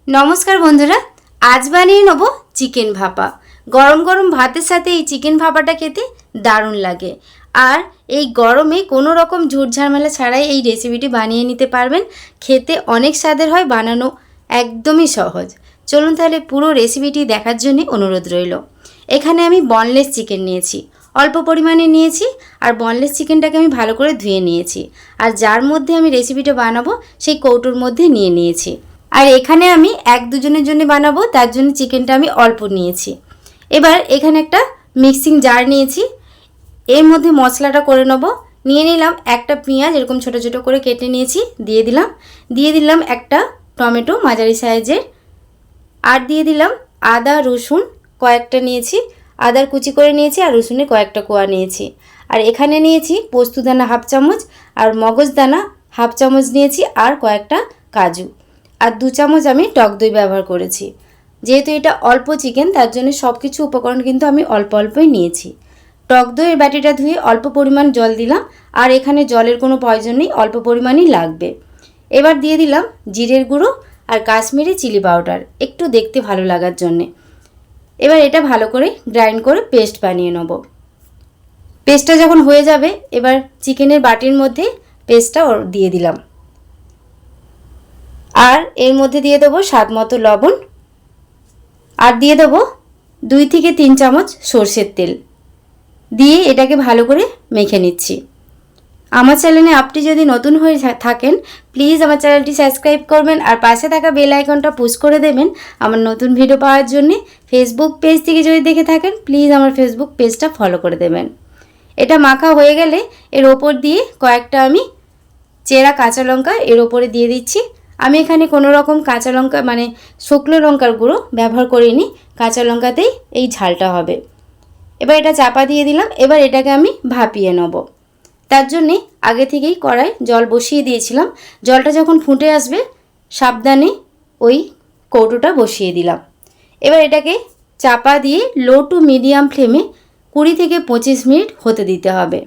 নমস্কার বন্ধুরা, আজ বানিয়ে নেব চিকেন ভাপা। গরম গরম ভাতের সাথে এই চিকেন ভাপাটা খেতে দারুণ লাগে। আর এই গরমে কোনো রকম ঝুট ঝামেলা ছাড়াই এই রেসিপিটি বানিয়ে নিতে পারবেন। খেতে অনেক স্বাদের হয়, বানানো একদমই সহজ। চলুন তাহলে পুরো রেসিপিটি দেখার জন্য অনুরোধ রইল। এখানে আমি বনলেস চিকেন নিয়েছি, অল্প পরিমাণে নিয়েছি। আর বনলেস চিকেনটাকে আমি ভালো করে ধুয়ে নিয়েছি। আর যার মধ্যে আমি রেসিপিটা বানাবো সেই কৌটোর মধ্যে নিয়ে নিয়েছি। আর এখানে আমি এক দুজনের জন্য বানাবো, তার জন্য চিকেনটা আমি অল্প নিয়েছি। এবার এখানে একটা মিক্সিং জার নিয়েছি, এর মধ্যে মশলাটা করে নেব। নিয়ে নিলাম একটা পেঁয়াজ এরকম ছোট ছোট করে কেটে নিয়েছি, দিয়ে দিলাম একটা টমেটো মাঝারি সাইজের। আর দিয়ে দিলাম আদা রসুন কয়েকটা নিয়েছি, আদার কুচি করে নিয়েছি আর রসুনের কয়েকটা কোয়া নিয়েছি। আর এখানে নিয়েছি পোস্তদানা হাফ চামচ আর মগজদানা হাফ চামচ নিয়েছি, আর কয়েকটা কাজু। আর 2 চামচ আমি টক দই ব্যবহার করেছি। যেহেতু এটা অল্প চিকেন, তার জন্য সব কিছু উপকরণ কিন্তু আমি অল্প অল্পই নিয়েছি। টক দইয়ের বাটিটা ধুয়ে অল্প পরিমাণ জল দিলাম, আর এখানে জলের কোনো প্রয়োজন নেই, অল্প পরিমাণই লাগবে। এবার দিয়ে দিলাম জিরের গুঁড়ো আর কাশ্মীরি চিলি পাউডার, একটু দেখতে ভালো লাগার জন্যে। এবার এটা ভালো করে গ্রাইন্ড করে পেস্ট বানিয়ে নেব। পেস্টটা যখন হয়ে যাবে, এবার চিকেনের বাটির মধ্যে পেস্টটা দিয়ে দিলাম। আর এর মধ্যে দিয়ে দেবো স্বাদ মতো লবণ, আর দিয়ে দেবো 2 থেকে 3 চামচ সর্ষের তেল দিয়ে এটাকে ভালো করে মেখে নিচ্ছি। আমার চ্যানেলে আপনি যদি নতুন হয়ে থাকেন, প্লিজ আমার চ্যানেলটি সাবস্ক্রাইব করবেন আর পাশে থাকা বেল আইকনটা পুশ করে দেবেন আমার নতুন ভিডিও পাওয়ার জন্য। ফেসবুক পেজ থেকে যদি দেখে থাকেন, প্লিজ আমার ফেসবুক পেজটা ফলো করে দেবেন। এটা মাখা হয়ে গেলে এর ওপর দিয়ে কয়েকটা আমি চেরা কাঁচা লঙ্কা এর ওপরে দিয়ে দিচ্ছি। আমি এখানে কোনো রকম কাঁচা লঙ্কা মানে শুকনো লঙ্কার গুঁড়ো ব্যবহার করিনি, কাঁচা লঙ্কাতেই এই ঝালটা হবে। এবার এটা চাপা দিয়ে দিলাম। এবার এটাকে আমি ভাপিয়ে নেব। তার জন্যে আগে থেকেই কড়াই জল বসিয়ে দিয়েছিলাম। জলটা যখন ফুটে আসবে, সাবধানে ওই কৌটোটা বসিয়ে দিলাম। এবার এটাকে চাপা দিয়ে লো টু মিডিয়াম ফ্লেমে 20 থেকে 25 মিনিট হতে দিতে হবে।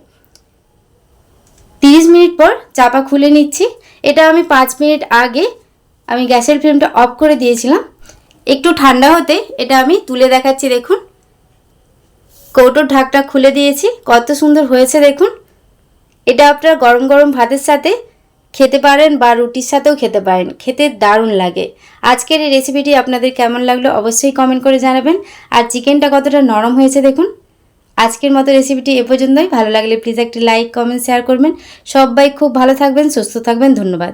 30 মিনিট পর চাপা খুলে নিচ্ছি। এটা আমি 5 মিনিট আগে আমি গ্যাসের ফ্লেমটা অফ করে দিয়েছিলাম। একটু ঠান্ডা হতে এটা আমি তুলে দেখাচ্ছি। দেখুন, কৌটোর ঢাকটা খুলে দিয়েছি, কত সুন্দর হয়েছে দেখুন। এটা আপনারা গরম গরম ভাতের সাথে খেতে পারেন বা রুটির সাথেও খেতে পারেন, খেতে দারুণ লাগে। আজকের এই রেসিপিটি আপনাদের কেমন লাগলো অবশ্যই কমেন্ট করে জানাবেন। আর চিকেনটা কতটা নরম হয়েছে দেখুন। আজকের মতো রেসিপিটি এ পর্যন্তই। ভালো লাগলে প্লিজ একটি লাইক কমেন্ট শেয়ার করবেন। সবাই খুব ভালো থাকবেন, সুস্থ থাকবেন। ধন্যবাদ।